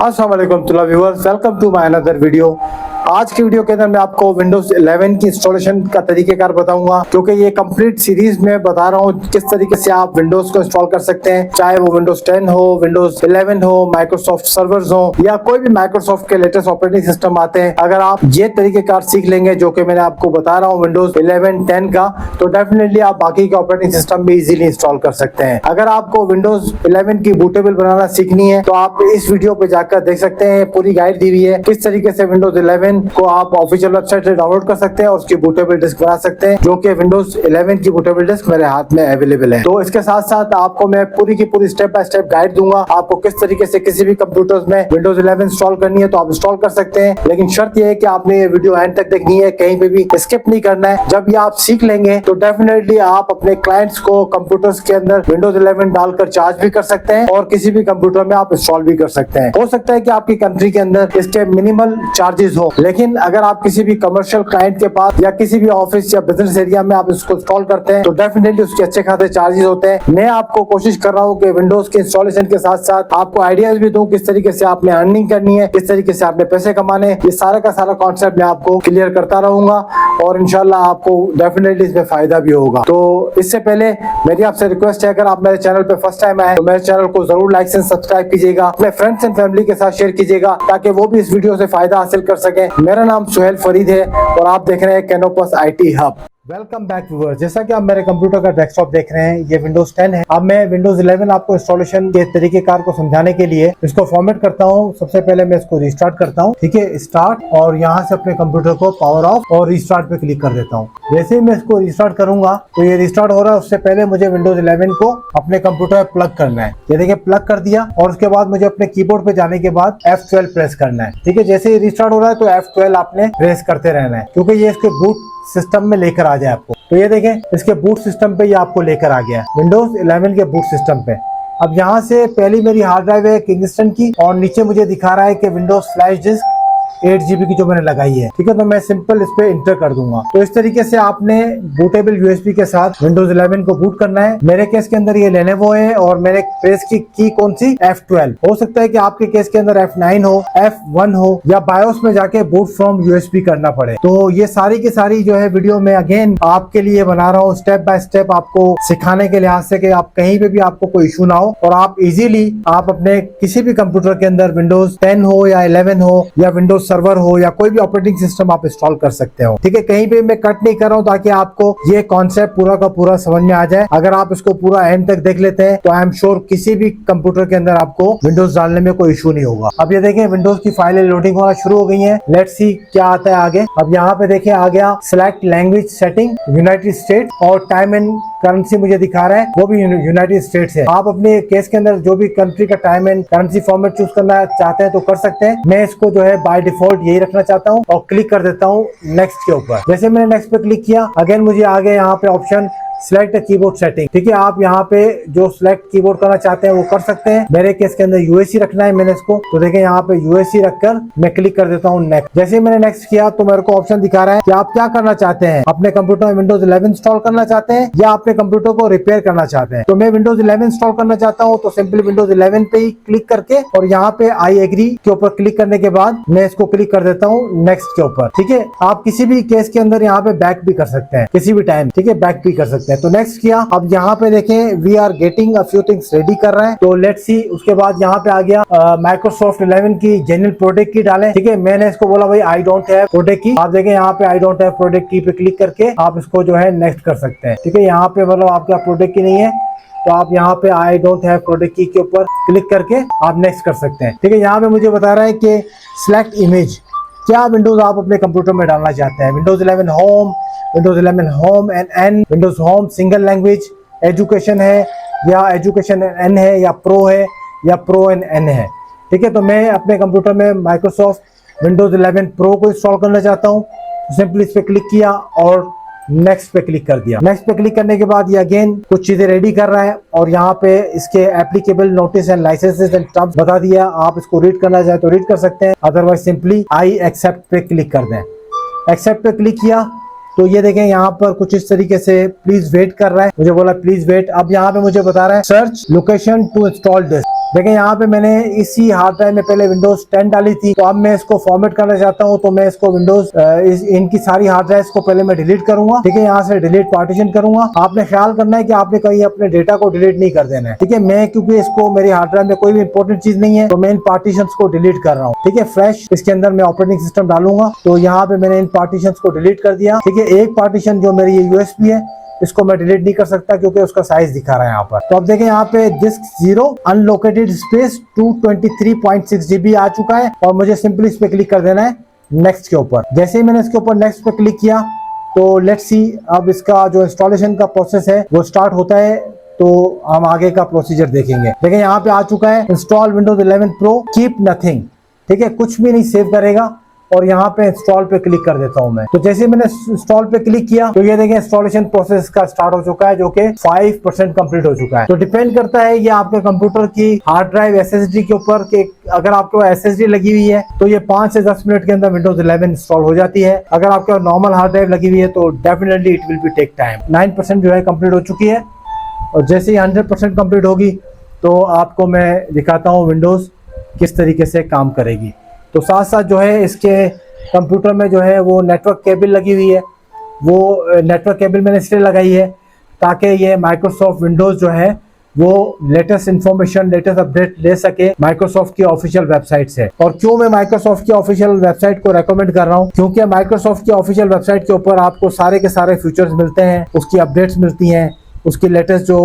अस्सलाम वालेकुम viewers, welcome to my another video. आज की वीडियो के अंदर मैं आपको विंडोज 11 की इंस्टॉलेशन का तरीकेकार बताऊंगा, क्योंकि ये कंप्लीट सीरीज में बता रहा हूँ किस तरीके से आप विंडोज को इंस्टॉल कर सकते हैं, चाहे वो विंडोज 10 हो, विंडोज 11 हो, माइक्रोसॉफ्ट सर्वर्स हो या कोई भी माइक्रोसॉफ्ट के लेटेस्ट ऑपरेटिंग सिस्टम आते हैं। अगर आप ये तरीकेकार सीख लेंगे जो कि मैंने आपको बता रहा हूँ विंडोज 11 10 का, तो डेफिनेटली आप बाकी के ऑपरेटिंग सिस्टम भी इजीली इंस्टॉल कर सकते हैं। अगर आपको विंडोज 11 की बूटेबल बनाना सीखनी है तो आप इस वीडियो पे जाकर देख सकते हैं, पूरी गाइड दी हुई है किस तरीके से विंडोज 11 को आप ऑफिशियल वेबसाइट से डाउनलोड कर सकते हैं और उसकी बूटेबल डिस्क बना सकते हैं, जो कि विंडोज 11 की बूटेबल डिस्क मेरे हाथ में अवेलेबल है। तो इसके साथ साथ आपको मैं पूरी की पूरी स्टेप बाय स्टेप गाइड दूंगा, आपको किस तरीके से किसी भी कंप्यूटर्स में विंडोज 11 इंस्टॉल करनी है तो आप इंस्टॉल कर सकते हैं। लेकिन शर्त यह है कि आपने ये वीडियो एंड तक देखनी है, कहीं पे भी स्किप नहीं करना है। जब ये आप सीख लेंगे तो डेफिनेटली आप अपने क्लाइंट्स को कंप्यूटर्स के अंदर विंडोज 11 डालकर चार्ज भी कर सकते हैं और किसी भी कंप्यूटर में आप इंस्टॉल भी कर सकते हैं। हो सकता है कि आपकी कंट्री के अंदर इसके मिनिमल चार्जेस हो, लेकिन अगर आप किसी भी कमर्शियल क्लाइंट के पास या किसी भी ऑफिस या बिजनेस एरिया में आप इसको इंस्टॉल करते हैं तो डेफिनेटली उसके अच्छे खासे चार्जेस होते हैं। मैं आपको कोशिश कर रहा हूँ कि विंडोज के इंस्टॉलेशन के साथ साथ आपको आइडियाज भी दूं किस तरीके से आपने अर्निंग करनी है, किस तरीके से आपने पैसे कमाने, ये सारा का सारा कॉन्सेप्ट मैं आपको क्लियर करता रहूंगा और इंशाल्लाह आपको डेफिनेटली इसमें फायदा भी होगा। तो इससे पहले मेरी आपसे रिक्वेस्ट है, अगर आप मेरे चैनल पे फर्स्ट टाइम आए तो मेरे चैनल को जरूर लाइक से सब्सक्राइब कीजिएगा, अपने फ्रेंड्स एंड फैमिली के साथ शेयर कीजिएगा ताकि वो भी इस वीडियो से फायदा हासिल कर सके। मेरा नाम सुहेल फरीद है और आप देख रहे हैं Canopus IT hub. Welcome back viewers, जैसा कि आप मेरे कंप्यूटर का डेस्कटॉप देख रहे हैं, ये विंडोज 10 है। अब मैं विंडोज 11 आपको इंस्टॉलेशन के तरीकेकार को समझाने के लिए इसको फॉर्मेट करता हूँ। सबसे पहले मैं इसको रिस्टार्ट करता हूँ, ठीक है, स्टार्ट, और यहाँ से अपने कंप्यूटर को पावर ऑफ और रिस्टार्ट पे क्लिक कर देता हूँ। जैसे ही मैं इसको रिस्टार्ट करूंगा तो ये रिस्टार्ट हो रहा है। उससे पहले मुझे विंडोज 11 को अपने कंप्यूटर में प्लग करना है। ये देखिए प्लग कर दिया और उसके बाद मुझे अपने कीबोर्ड पे जाने के बाद F12 प्रेस करना है, ठीक है। जैसे ही रिस्टार्ट हो रहा है तो F12 आपने प्रेस करते रहना है, क्योंकि ये इसके बूट सिस्टम में लेकर आ जाए आपको। तो ये देखें इसके बूट सिस्टम पे ये आपको लेकर आ गया विंडोज 11 के बूट सिस्टम पे। अब यहाँ से पहली मेरी हार्ड ड्राइव है किंगस्टन की और नीचे मुझे दिखा रहा है कि विंडोज फ्लैश डिस्क 8 GB की जो मैंने लगाई है, ठीक है। तो मैं सिंपल इस पे इंटर कर दूंगा। तो इस तरीके से आपने बूटेबल USB के साथ विंडोज 11 को बूट करना है। मेरे केस के अंदर ये लेनोवो है और मेरे प्रेस की कौन सी F12। हो सकता है कि आपके केस के अंदर F9 हो, F1 हो या बायोस में जाके बूट फ्रॉम USB करना पड़े। तो ये सारी की सारी जो है वीडियो में अगेन आपके लिए बना रहा हूँ, स्टेप बाय स्टेप आपको सिखाने के लिहाज से कि आप कहीं पे भी आपको कोई इशू ना हो और आप इजीली आप अपने किसी भी कंप्यूटर के अंदर विंडोज 10 हो या 11 हो या विंडोज सर्वर हो या कोई भी ऑपरेटिंग सिस्टम आप इंस्टॉल कर सकते हो, ठीक है। कहीं पे मैं कट नहीं कर रहा हूँ ताकि आपको ये कॉन्सेप्ट पूरा का पूरा समझ में आ जाए। अगर आप इसको पूरा एंड तक देख लेते हैं तो आई एम श्योर किसी भी कंप्यूटर के अंदर आपको विंडोज डालने में कोई इशू नहीं होगा। अब ये देखें विंडोज की फाइलें लोडिंग होना शुरू हो गई है। लेट्स सी क्या आता है आगे। अब यहाँ पे देखें आ गया select language setting United state और टाइम एंड करेंसी मुझे दिखा रहा है, वो भी यूनाइटेड स्टेट्स है। आप अपने केस के अंदर जो भी कंट्री का time and currency format choose करना चाहते हैं तो कर सकते हैं। मैं इसको जो है बाय डिफॉल्ट यही रखना चाहता हूँ और क्लिक कर देता हूँ नेक्स्ट के ऊपर। जैसे मैंने नेक्स्ट पे क्लिक किया, अगेन मुझे आ गया यहाँ पे ऑप्शन सिलेक्ट कीबोर्ड सेटिंग, ठीक है। आप यहाँ पे जो सिलेक्ट कीबोर्ड करना चाहते हैं वो कर सकते हैं। मेरे केस के अंदर यूएससी रखना है मैंने इसको, तो देखें यहाँ पे यूएससी रखकर मैं क्लिक कर देता हूँ नेक्स्ट। जैसे ही मैंने नेक्स्ट किया तो मेरे को ऑप्शन दिखा रहा है कि आप क्या करना चाहते हैं, अपने कंप्यूटर में विंडोज 11 इंस्टॉल करना चाहते हैं या अपने कंप्यूटर को रिपेयर करना चाहते हैं। तो मैं विंडोज 11 इंस्टॉल करना चाहता हूँ, तो सिंपली विंडोज 11 पे ही क्लिक करके और यहाँ पे आई एग्री के ऊपर क्लिक करने के बाद मैं इसको क्लिक कर देता हूँ नेक्स्ट के ऊपर, ठीक है। आप किसी भी केस के अंदर यहाँ पे बैक भी कर सकते हैं किसी भी टाइम, ठीक है, बैक भी कर सकते हैं। तो नेक्स्ट किया। अब यहाँ पे देखें we are getting a few things ready कर रहे हैं, तो लेट्स सी। उसके बाद यहाँ पे आ गया माइक्रोसॉफ्ट 11 की जनरल प्रोडक्ट की डालें, ठीक है। मैंने इसको बोला भाई आई डोंट हैव प्रोडक्ट की। आप देखें यहाँ पे आई डोंट हैव प्रोडक्ट की पे क्लिक करके आप इसको जो है नेक्स्ट कर सकते हैं, ठीक है। यहाँ पे मतलब आपका प्रोडक्ट की नहीं है तो आप यहाँ पे आई डोंट हैव प्रोडक्ट की के ऊपर क्लिक करके आप नेक्स्ट कर सकते हैं, ठीक है। यहाँ पे मुझे बता रहा है कि सिलेक्ट इमेज, क्या विंडोज आप अपने कंप्यूटर में डालना चाहते हैं, Windows 11 home, Windows 11 home and N, Windows home single language, education है या एजुकेशन एन है या प्रो है या प्रो एंड एन है, ठीक है। तो मैं अपने कंप्यूटर में माइक्रोसॉफ्ट विंडोज 11 प्रो को इंस्टॉल करना चाहता हूँ, तो सिंपली इस पे क्लिक किया और नेक्स्ट पे क्लिक कर दिया। नेक्स्ट पे क्लिक करने के बाद ये अगेन कुछ चीजें रेडी कर रहा है और यहाँ पे इसके applicable notice and licenses and terms बता दिया। आप इसको रीड करना चाहे तो रीड कर सकते हैं, अदरवाइज सिंपली आई एक्सेप्ट पे क्लिक कर दें। एक्सेप्ट पे क्लिक किया तो ये देखें यहाँ पर कुछ इस तरीके से प्लीज वेट कर रहा है, मुझे बोला प्लीज वेट। अब यहाँ पे मुझे बता रहा है search location to install this, देखिए यहाँ पे मैंने इसी हार्ड ड्राइव में पहले विंडोज 10 डाली थी, तो अब मैं इसको फॉर्मेट करना चाहता हूँ। तो मैं इसको विंडोज इनकी सारी हार्ड ड्राइव्स को पहले मैं डिलीट करूंगा। ठीक है, यहाँ से डिलीट पार्टीशन करूंगा। आपने ख्याल करना है कि आपने कहीं अपने डेटा को डिलीट नहीं कर देना है। ठीक है, मैं क्योंकि इसको मेरी हार्ड ड्राइव में कोई भी इंपॉर्टेंट चीज नहीं है, तो मैं इन पार्टीशंस को डिलीट कर रहा हूँ। ठीक है, फ्रेश इसके अंदर मैं ऑपरेटिंग सिस्टम डालूंगा। तो यहाँ पे मैंने इन पार्टीशंस को डिलीट कर दिया। ठीक है, एक पार्टीशन जो मेरी यूएसबी है इसको मैं डिलीट नहीं कर सकता क्योंकि उसका साइज दिखा रहा है यहाँ पर। तो अब देखें यहाँ पे डिस्क 0 अनलोकेटेड स्पेस 223.6 GB आ चुका है और मुझे सिंपली इस पे क्लिक कर देना है नेक्स्ट के ऊपर। जैसे ही मैंने इसके ऊपर नेक्स्ट पे क्लिक किया तो लेट्स सी अब इसका जो इंस्टॉलेशन का प्रोसेस है वो स्टार्ट होता है। तो हम आगे का प्रोसीजर देखेंगे। देखिए यहाँ पे आ चुका है install Windows 11 pro keep nothing. ठीक है, कुछ भी नहीं सेव करेगा और यहाँ पे इंस्टॉल पे क्लिक कर देता हूँ मैं। तो जैसे मैंने इंस्टॉल पे क्लिक किया तो ये देखें इंस्टॉलेशन प्रोसेस का स्टार्ट हो चुका है जो कि 5% कंप्लीट हो चुका है। तो डिपेंड करता है ये आपके कंप्यूटर की हार्ड ड्राइव एसएसडी के ऊपर कि अगर आपके पास एसएसडी लगी हुई है तो ये 5 से 10 मिनट के अंदर विंडोज 11 इंस्टॉल हो जाती है। अगर आपके पास नॉर्मल हार्ड ड्राइव लगी हुई है तो definitely it will be take time. 9% जो है कंप्लीट हो चुकी है और जैसे ही 100% कंप्लीट होगी तो आपको मैं दिखाता हूँ विंडोज किस तरीके से काम करेगी। तो साथ साथ जो है इसके कंप्यूटर में जो है वो नेटवर्क केबल लगी हुई है। वो नेटवर्क केबल मैंने इसलिए लगाई है ताकि ये माइक्रोसॉफ्ट विंडोज जो है वो लेटेस्ट इंफॉर्मेशन लेटेस्ट अपडेट ले सके माइक्रोसॉफ्ट की ऑफिशियल वेबसाइट से। और क्यों मैं माइक्रोसॉफ्ट की ऑफिशियल वेबसाइट को रेकमेंड कर रहा हूँ, क्योंकि माइक्रोसॉफ्ट की ऑफिशियल वेबसाइट के ऊपर आपको सारे के सारे फीचर्स मिलते हैं, उसकी अपडेट्स मिलती हैं, उसकी लेटेस्ट जो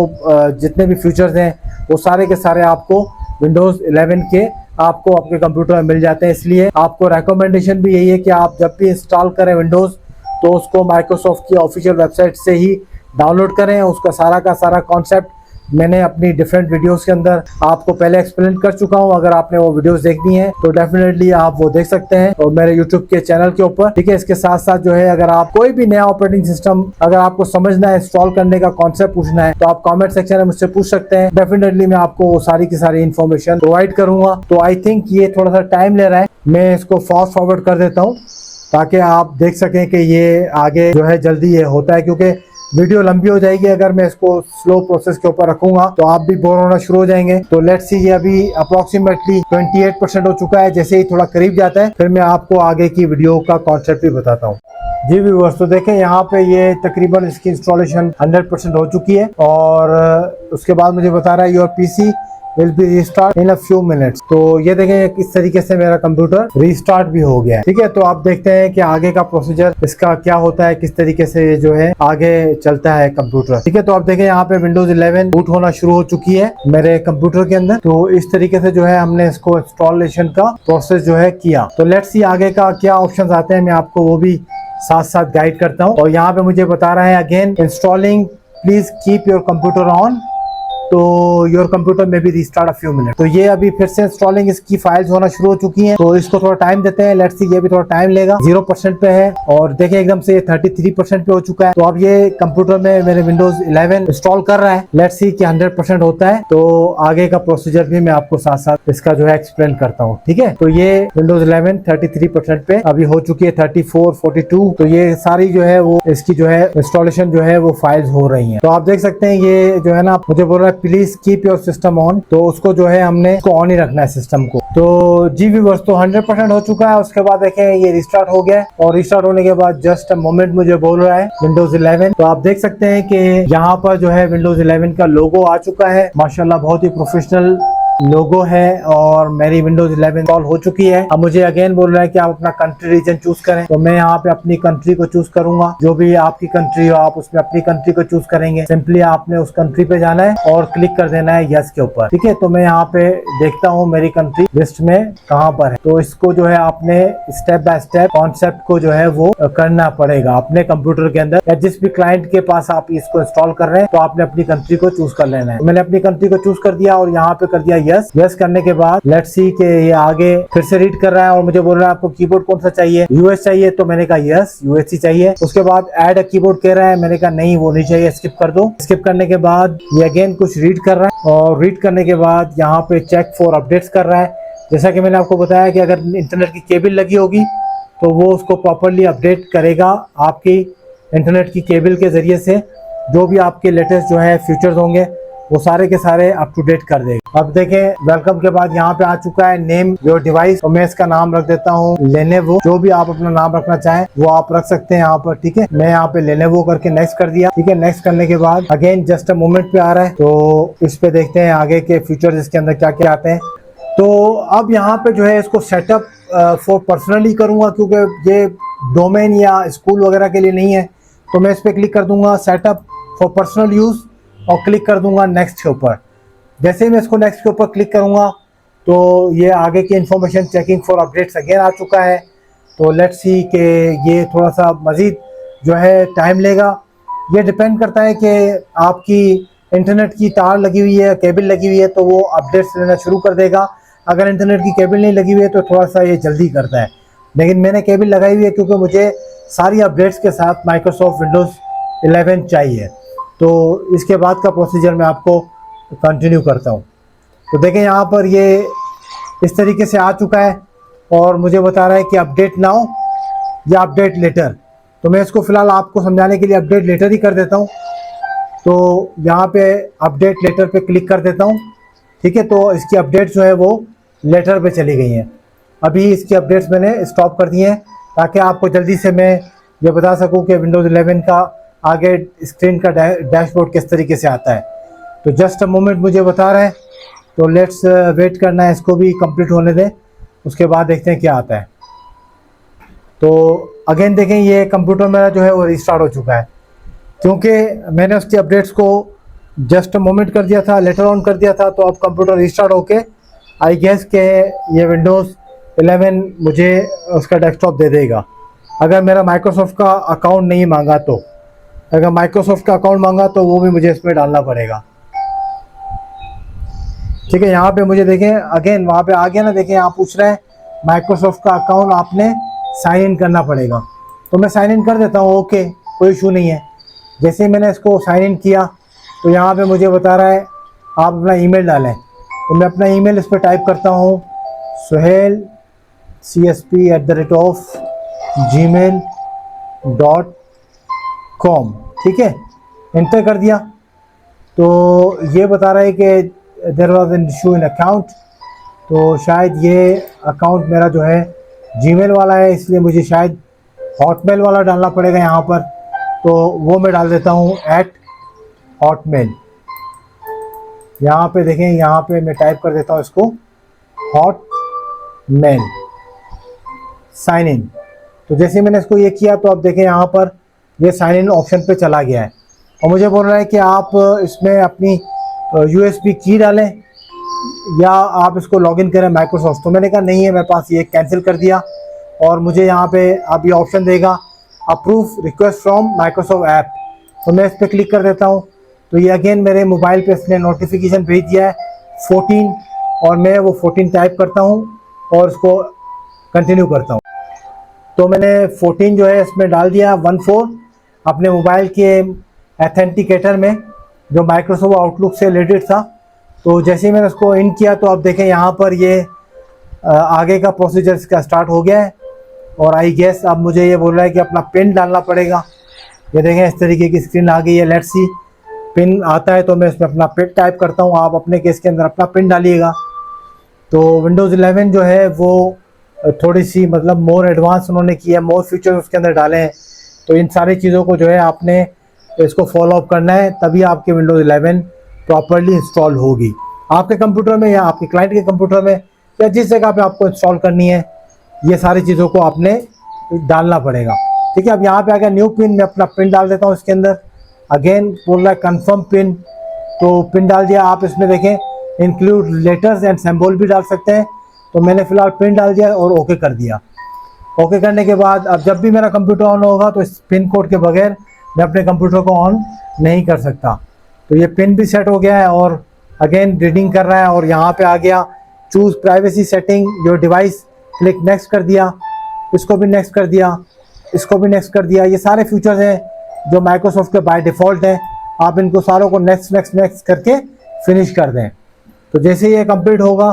जितने भी फीचर्स हैं वो सारे के सारे आपको विंडोज 11 के आपको आपके कंप्यूटर में मिल जाते हैं। इसलिए आपको रेकमेंडेशन भी यही है कि आप जब भी इंस्टॉल करें विंडोज तो उसको माइक्रोसॉफ्ट की ऑफिशियल वेबसाइट से ही डाउनलोड करें। उसका सारा का सारा कॉन्सेप्ट मैंने अपनी डिफरेंट वीडियोस के अंदर आपको पहले एक्सप्लेन कर चुका हूं। अगर आपने वो वीडियोस देखनी है तो डेफिनेटली आप वो देख सकते हैं और मेरे यूट्यूब के चैनल के ऊपर। ठीक है, इसके साथ साथ जो है अगर आप कोई भी नया ऑपरेटिंग सिस्टम अगर आपको समझना है, इंस्टॉल करने का कॉन्सेप्ट पूछना है तो आप कॉमेंट सेक्शन में मुझसे पूछ सकते हैं। डेफिनेटली मैं आपको वो सारी की सारी इन्फॉर्मेशन प्रोवाइड करूंगा। तो आई थिंक ये थोड़ा सा टाइम ले रहा है, मैं इसको फास्ट फॉरवर्ड कर देता हूँ ताकि आप देख सकें कि ये आगे जो है जल्दी ये होता है, क्योंकि वीडियो लंबी हो जाएगी अगर मैं इसको स्लो प्रोसेस के ऊपर रखूंगा तो आप भी बोर होना शुरू हो जाएंगे। तो लेट्स सी, ये अभी अप्रोक्सीमेटली 28% हो चुका है। जैसे ही थोड़ा करीब जाता है फिर मैं आपको आगे की वीडियो का कॉन्सेप्ट भी बताता हूँ। जी व्यूअर्स, तो देखें यहाँ पे ये तकरीबन इसकी इंस्टॉलेशन 100% हो चुकी है और उसके बाद मुझे बता रहा है your PC will be restart in a few minutes. तो ये देखें किस तरीके से मेरा कंप्यूटर रीस्टार्ट भी हो गया है। ठीक है, तो आप देखते हैं कि आगे का प्रोसीजर इसका क्या होता है, किस तरीके से जो है आगे चलता है कंप्यूटर। ठीक है, तो आप देखें यहाँ पे विंडोज 11 बूट होना शुरू हो चुकी है मेरे कंप्यूटर के अंदर। तो इस तरीके से जो है हमने इसको इंस्टॉलेशन का प्रोसेस जो है किया। तो लेट्स सी आगे का क्या ऑप्शन आते हैं, मैं आपको वो भी साथ साथ गाइड करता हूँ। और यहाँ पे मुझे बता रहा है again installing please keep your computer on, तो योर कंप्यूटर में भी रिस्टार्ट अ फ्यू मिनट। तो ये अभी फिर से इंस्टॉलिंग इसकी फाइल्स होना शुरू हो चुकी हैं, तो इसको थोड़ा टाइम देते हैं। लेट्स सी, ये भी थोड़ा टाइम लेगा। 0% पे है और देखिए एकदम से 33% पे हो चुका है। तो अब ये कंप्यूटर में मेरे विंडोज 11 इंस्टॉल कर रहा है। लेट्स सी कि 100% होता है तो आगे का प्रोसीजर भी मैं आपको साथ साथ इसका जो है एक्सप्लेन करता हूँ। ठीक है, तो ये विंडोज 11 33% पे अभी हो चुकी है, 34, 42। तो ये सारी जो है वो इसकी जो है इंस्टॉलेशन जो है वो फाइल्स हो रही है। तो आप देख सकते हैं ये जो है ना मुझे बोल रहा है please keep your system on, तो उसको जो है हमने इसको ऑन ही रखना है सिस्टम को। तो जी व्यूअर्स, तो 100% हो चुका है। उसके बाद देखें ये रिस्टार्ट हो गया है और रिस्टार्ट होने के बाद जस्ट अ मोमेंट मुझे बोल रहा है विंडोज 11। तो आप देख सकते हैं कि यहाँ पर जो है विंडोज 11 का लोगो आ चुका है। माशाल्लाह बहुत ही प्रोफेशनल लोगो है और मेरी विंडोज 11 इंस्टॉल हो चुकी है। अब मुझे अगेन बोल रहा है कि आप अपना कंट्री रीजन चूज करें, तो मैं यहाँ पे अपनी कंट्री को चूज करूंगा। जो भी आपकी कंट्री हो आप उसमें अपनी कंट्री को चूज करेंगे। सिंपली आपने उस कंट्री पे जाना है और क्लिक कर देना है यस के ऊपर। ठीक है, तो मैं यहाँ पे देखता हूँ मेरी कंट्री लिस्ट में कहाँ पर है। तो इसको जो है आपने स्टेप बाय स्टेप कॉन्सेप्ट को जो है वो करना पड़ेगा अपने कंप्यूटर के अंदर, या जिस भी क्लाइंट के पास आप इसको इंस्टॉल कर रहे हैं तो आपने अपनी कंट्री को चूज कर लेना है। मैंने अपनी कंट्री को चूज कर दिया और यहाँ पे कर दिया यस। यस करने के बाद लेट्स सी कि ये आगे फिर से रीड कर रहा है और मुझे बोल रहा है आपको कीबोर्ड कौन सा चाहिए, यूएस चाहिए, तो मैंने कहा यस यूएससी चाहिए। उसके बाद ऐड अ कीबोर्ड कह रहा है, मैंने कहा नहीं वो नहीं चाहिए, स्किप कर दो। स्किप करने के बाद ये अगेन कुछ रीड कर रहा है और रीड करने के बाद यहाँ पे चेक फॉर अपडेट्स कर रहा है। जैसा कि मैंने आपको बताया कि अगर इंटरनेट की केबल लगी होगी तो वो उसको प्रॉपरली अपडेट करेगा आपकी इंटरनेट की केबल के जरिए से। जो भी आपके लेटेस्ट जो है फीचर्स होंगे वो सारे के सारे अप टू डेट कर देगा। अब देखें वेलकम के बाद यहाँ पे आ चुका है नेम योर डिवाइस, तो मैं इसका नाम रख देता हूँ लेनोवो। जो भी आप अपना नाम रखना चाहें वो आप रख सकते हैं यहाँ पर, ठीक है। मैं यहाँ पे लेनोवो करके नेक्स्ट कर दिया, ठीक है। नेक्स्ट करने के बाद अगेन जस्ट अ मोमेंट पे आ रहा है, तो इस पे देखते हैं आगे के फीचर्स इसके अंदर क्या क्या आते हैं। तो अब यहाँ पे जो है इसको सेटअप फॉर पर्सनली करूँगा, क्योंकि ये डोमेन या स्कूल वगैरह के लिए नहीं है। तो मैं इस पर क्लिक कर दूंगा सेटअप फॉर पर्सनल यूज़ और क्लिक कर दूंगा नेक्स्ट के ऊपर। जैसे ही मैं इसको नेक्स्ट के ऊपर क्लिक करूंगा तो ये आगे की information checking for updates again आ चुका है। तो लेट्स सी कि ये थोड़ा सा मज़ीद जो है टाइम लेगा। ये डिपेंड करता है कि आपकी इंटरनेट की तार लगी हुई है, केबल लगी हुई है, तो वो अपडेट्स लेना शुरू कर देगा। अगर इंटरनेट की केबल नहीं लगी हुई है तो थोड़ा सा ये जल्दी करता है, लेकिन मैंने केबल लगाई हुई है क्योंकि मुझे सारी अपडेट्स के साथ माइक्रोसॉफ्ट विंडोज़ 11 चाहिए। तो इसके बाद का प्रोसीजर मैं आपको कंटिन्यू करता हूँ। तो देखें यहाँ पर ये इस तरीके से आ चुका है और मुझे बता रहा है कि अपडेट नाउ या अपडेट लेटर। तो मैं इसको फ़िलहाल आपको समझाने के लिए अपडेट लेटर ही कर देता हूँ। तो यहाँ पे अपडेट लेटर पे क्लिक कर देता हूँ, ठीक है। तो इसकी अपडेट जो है वो लेटर पे चली गई हैं। अभी इसकी अपडेट्स मैंने स्टॉप कर दिए हैं ताकि आपको जल्दी से मैं ये बता सकूं कि विंडोज़ 11 का आगे स्क्रीन का डैशबोर्ड किस तरीके से आता है। तो जस्ट अ मोमेंट मुझे बता रहा है, तो लेट्स वेट करना है, इसको भी कंप्लीट होने दें, उसके बाद देखते हैं क्या आता है। तो अगेन देखें ये कंप्यूटर मेरा जो है वो रिस्टार्ट हो चुका है, क्योंकि मैंने उसकी अपडेट्स को जस्ट अ मोमेंट कर दिया था, लेटर ऑन कर दिया था। तो अब कंप्यूटर रिस्टार्ट होके आई गेस के ये विंडोज़ 11 मुझे उसका डेस्कटॉप दे देगा, अगर मेरा माइक्रोसॉफ्ट का अकाउंट नहीं मांगा तो। अगर माइक्रोसॉफ्ट का अकाउंट मांगा तो वो भी मुझे इसमें डालना पड़ेगा, ठीक है। यहाँ पे मुझे देखें अगेन वहाँ पे आ गया ना, देखें यहाँ पूछ रहा है माइक्रोसॉफ्ट का अकाउंट आपने साइन इन करना पड़ेगा। तो मैं साइन इन कर देता हूँ, ओके, कोई इशू नहीं है। जैसे ही मैंने इसको साइन इन किया तो यहाँ पे मुझे बता रहा है आप अपना ईमेल डालें। तो मैं अपना ईमेल इस पर टाइप करता हूँ suhail@gmail.com, ठीक है। इंटर कर दिया तो ये बता रहा है कि there was an issue in account. तो शायद ये अकाउंट मेरा जो है जीमेल वाला है, इसलिए मुझे शायद हॉटमेल वाला डालना पड़ेगा यहाँ पर। तो वो मैं डाल देता हूँ @hotmail। यहाँ पे देखें, यहाँ पे मैं टाइप कर देता हूँ इसको हॉटमेल साइन इन। तो जैसे मैंने इसको ये किया तो अब देखें यहाँ पर ये साइन इन ऑप्शन पे चला गया है और मुझे बोल रहा है कि आप इसमें अपनी USB की डालें या आप इसको लॉगिन करें माइक्रोसॉफ्ट। तो मैंने कहा नहीं है मेरे पास, ये कैंसिल कर दिया। और मुझे यहाँ पे अब ये ऑप्शन देगा approve request from Microsoft app. तो मैं इस पर क्लिक कर देता हूँ। तो ये अगेन मेरे मोबाइल पे इसने नोटिफिकेशन भेज दिया है 14, और मैं वो 14 टाइप करता हूँ और उसको कंटिन्यू करता हूँ। तो मैंने 14 जो है इसमें डाल दिया 14 अपने मोबाइल के एथेंटिकेटर में, जो माइक्रोसॉफ्ट आउटलुक से रिलेटेड था। तो जैसे ही मैंने उसको इन किया तो अब देखें यहाँ पर ये आगे का प्रोसीजर इसका स्टार्ट हो गया है। और आई गेस अब मुझे ये बोल रहा है कि अपना पिन डालना पड़ेगा। ये देखें इस तरीके की स्क्रीन आ गई है। लेट्स सी पिन आता है तो मैं इसमें अपना पिन टाइप करता हूँ, आप अपने केस के अंदर अपना पिन डालिएगा। तो विंडोज़ 11 जो है वो थोड़ी सी मतलब मोर एडवांस उन्होंने की है, मोर फीचर्स उसके अंदर डाले हैं। तो इन सारी चीज़ों को जो है आपने इसको फॉलो अप करना है, तभी आपके विंडोज़ 11 प्रॉपरली इंस्टॉल होगी आपके कंप्यूटर में या आपके क्लाइंट के कंप्यूटर में या जिस जगह पे आपको इंस्टॉल करनी है। ये सारी चीज़ों को आपने डालना पड़ेगा, ठीक है। अब यहाँ पे आ गया न्यू पिन, मैं अपना पिन डाल देता हूँ इसके अंदर। अगेन बोल रहा है कन्फर्म पिन, तो पिन डाल दिया। आप इसमें देखें इंक्लूड लेटर्स एंड सिंबल भी डाल सकते हैं। तो मैंने फ़िलहाल पिन डाल दिया और ओके कर दिया। ओके करने के बाद अब जब भी मेरा कंप्यूटर ऑन होगा तो इस पिन कोड के बगैर मैं अपने कंप्यूटर को ऑन नहीं कर सकता। तो ये पिन भी सेट हो गया है और अगेन रीडिंग कर रहा है। और यहाँ पे आ गया choose privacy setting your device, click next कर दिया, इसको भी नेक्स्ट कर दिया, इसको भी नेक्स्ट कर दिया। ये सारे फीचर्स हैं जो माइक्रोसॉफ्ट के बाय डिफ़ॉल्ट हैं, आप इनको सारों को नेक्स्ट नेक्स्ट नेक्स्ट करके फिनिश कर दें। तो जैसे ये कंप्लीट होगा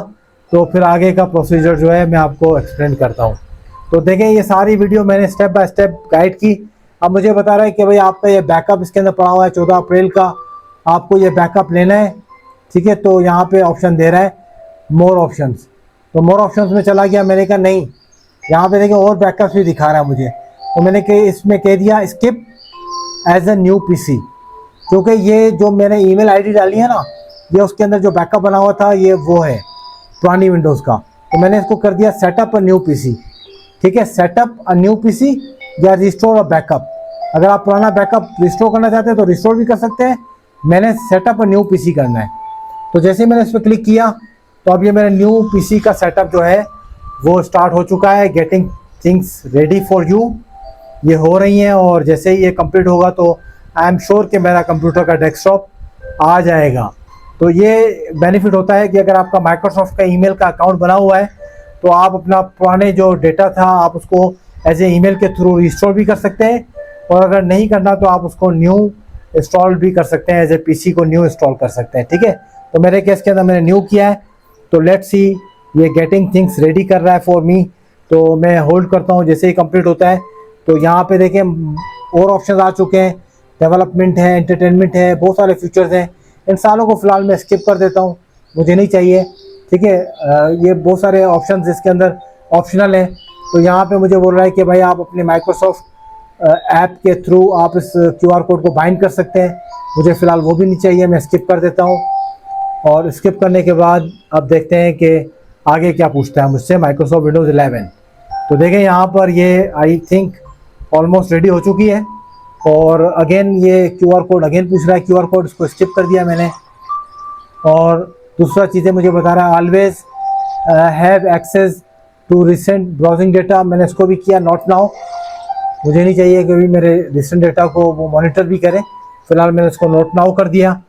तो फिर आगे का प्रोसीजर जो है मैं आपको एक्सप्लेन करता हूँ। तो देखें ये सारी वीडियो मैंने स्टेप बाय स्टेप गाइड की। अब मुझे बता रहा है कि भाई आपका ये बैकअप इसके अंदर पड़ा हुआ है 14 अप्रैल का, आपको ये बैकअप लेना है ठीक है, तो यहाँ पे ऑप्शन दे रहा है मोर ऑप्शंस, तो मोर ऑप्शंस में चला गया। मैंने कहा नहीं, यहाँ पे देखिए और बैकअप्स भी दिखा रहा है मुझे, तो मैंने इसमें कह दिया skip as a new PC, क्योंकि ये जो मैंने ईमेल आईडी डाली है ना, ये उसके अंदर जो बैकअप बना हुआ था ये वो है पुरानी विंडोज़ का, तो मैंने इसको कर दिया सेटअप अ न्यू पीसी। ठीक है, सेटअप अ न्यू पीसी या रिस्टोर अ बैकअप। अगर आप पुराना बैकअप रिस्टोर करना चाहते हैं तो रिस्टोर भी कर सकते हैं, मैंने सेटअप अ न्यू पीसी करना है। तो जैसे ही मैंने इस पर क्लिक किया तो अब ये मेरा न्यू पीसी का सेटअप जो है वो स्टार्ट हो चुका है। Getting things ready for you ये हो रही हैं, और जैसे ही ये कंप्लीट होगा तो आई एम श्योर कि मेरा कंप्यूटर का डेस्कटॉप आ जाएगा। तो ये बेनिफिट होता है कि अगर आपका माइक्रोसॉफ्ट का ईमेल का अकाउंट बना हुआ है तो आप अपना पुराने जो डेटा था आप उसको एज ए ईमेल के थ्रू रिस्टोर भी कर सकते हैं, और अगर नहीं करना तो आप उसको न्यू इंस्टॉल भी कर सकते हैं, एज ए पीसी को न्यू इंस्टॉल कर सकते हैं। ठीक है, तो मेरे केस के अंदर मैंने न्यू किया है, तो लेट्स सी ये गेटिंग थिंग्स रेडी कर रहा है फॉर मी। तो मैं होल्ड करता हूँ, जैसे ही कंप्लीट होता है तो यहाँ पे देखें और ऑप्शन आ चुके हैं, डेवलपमेंट है, एंटरटेनमेंट है, बहुत सारे फीचर्स हैं। इन सालों को फिलहाल मैं स्किप कर देता हूँ, मुझे नहीं चाहिए। ठीक है, ये बहुत सारे ऑप्शंस इसके अंदर ऑप्शनल हैं। तो यहाँ पे मुझे बोल रहा है कि भाई आप अपने माइक्रोसॉफ्ट ऐप के थ्रू आप इस QR कोड को बाइंड कर सकते हैं, मुझे फ़िलहाल वो भी नहीं चाहिए, मैं स्किप कर देता हूँ। और स्किप करने के बाद अब देखते हैं कि आगे क्या पूछता है मुझसे माइक्रोसॉफ्ट विंडोज़ 11। तो देखें यहाँ पर ये आई थिंक ऑलमोस्ट रेडी हो चुकी है, और अगेन ये QR कोड अगेन पूछ रहा है। QR कोड इसको स्किप कर दिया मैंने। और दूसरा चीज़ें मुझे बता रहा है always have access to recent browsing data, मैंने इसको भी किया नॉट नाउ, मुझे नहीं चाहिए कि भी मेरे रिसेंट डेटा को वो मॉनिटर भी करें, फिलहाल मैंने इसको नॉट नाउ कर दिया।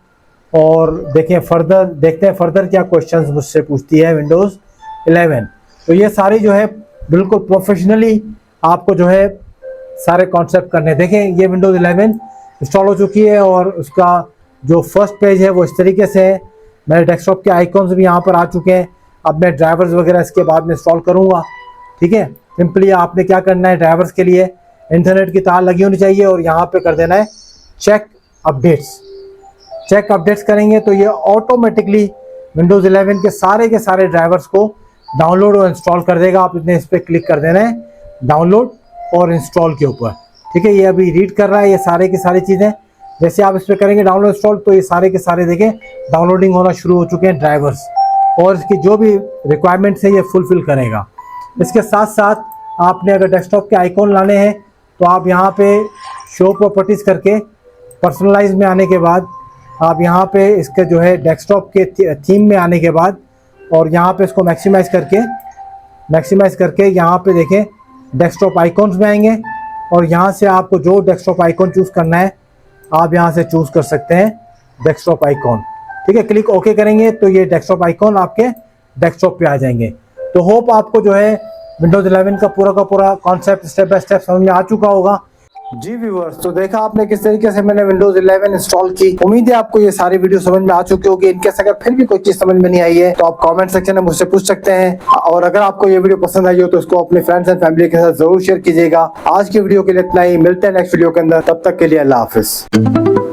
और देखें फर्दर, देखते हैं फर्दर क्या क्वेश्चंस मुझसे पूछती है विंडोज़ 11। तो ये सारी जो है बिल्कुल प्रोफेशनली आपको जो है सारे कॉन्सेप्ट करने। देखें ये विंडोज़ 11 इंस्टॉल हो चुकी है, और उसका जो फर्स्ट पेज है वो इस तरीके से है। मेरे डेस्कटॉप के आइकॉन्स भी यहाँ पर आ चुके हैं। अब मैं ड्राइवर्स वगैरह इसके बाद में इंस्टॉल करूँगा। ठीक है, सिंपली आपने क्या करना है, ड्राइवर्स के लिए इंटरनेट की तार लगी होनी चाहिए, और यहाँ पे कर देना है चेक अपडेट्स। चेक अपडेट्स करेंगे तो ये ऑटोमेटिकली विंडोज़ 11 के सारे ड्राइवर्स को डाउनलोड और इंस्टॉल कर देगा। आप इतने इस पर क्लिक कर देना है डाउनलोड और इंस्टॉल के ऊपर। ठीक है, ये अभी रीड कर रहा है ये सारे की सारी चीज़ें। जैसे आप इस पर करेंगे डाउनलोड इंस्टॉल तो ये सारे के सारे देखें डाउनलोडिंग होना शुरू हो चुके हैं ड्राइवर्स, और इसकी जो भी रिक्वायरमेंट्स है ये फुलफिल करेगा। इसके साथ साथ आपने अगर डेस्कटॉप के आइकॉन लाने हैं तो आप यहाँ पे शो प्रॉपर्टीज़ करके पर्सनलाइज में आने के बाद आप यहाँ पे इसके जो है डेस्कटॉप के थीम में आने के बाद, और यहाँ पे इसको मैक्सिमाइज़ करके यहाँ पे देखें डेस्कटॉप आइकॉन्स में आएंगे, और यहाँ से आपको जो डेस्कटॉप आइकॉन चूज़ करना है आप यहाँ से चूज़ कर सकते हैं डेस्कटॉप आइकॉन। ठीक है, क्लिक ओके करेंगे तो ये डेस्कटॉप आइकॉन आपके डेस्कटॉप पे आ जाएंगे। तो होप आपको जो है विंडोज़ 11 का पूरा कॉन्सेप्ट स्टेप बाय स्टेप समझ में आ चुका होगा। जी व्यूअर्स, तो देखा आपने किस तरीके से मैंने विंडोज़ 11 इंस्टॉल की। उम्मीद है आपको ये सारी वीडियो समझ में आ चुकी होगी। इनकेस अगर फिर भी कोई चीज समझ में नहीं आई है तो आप कमेंट सेक्शन में मुझसे पूछ सकते हैं, और अगर आपको ये वीडियो पसंद आई हो तो इसको अपने फ्रेंड्स एंड फैमिली के साथ जरूर शेयर कीजिएगा। आज की वीडियो के लिए इतना ही, मिलते हैं नेक्स्ट वीडियो के अंदर, तब तक के लिए अल्लाह हाफिज।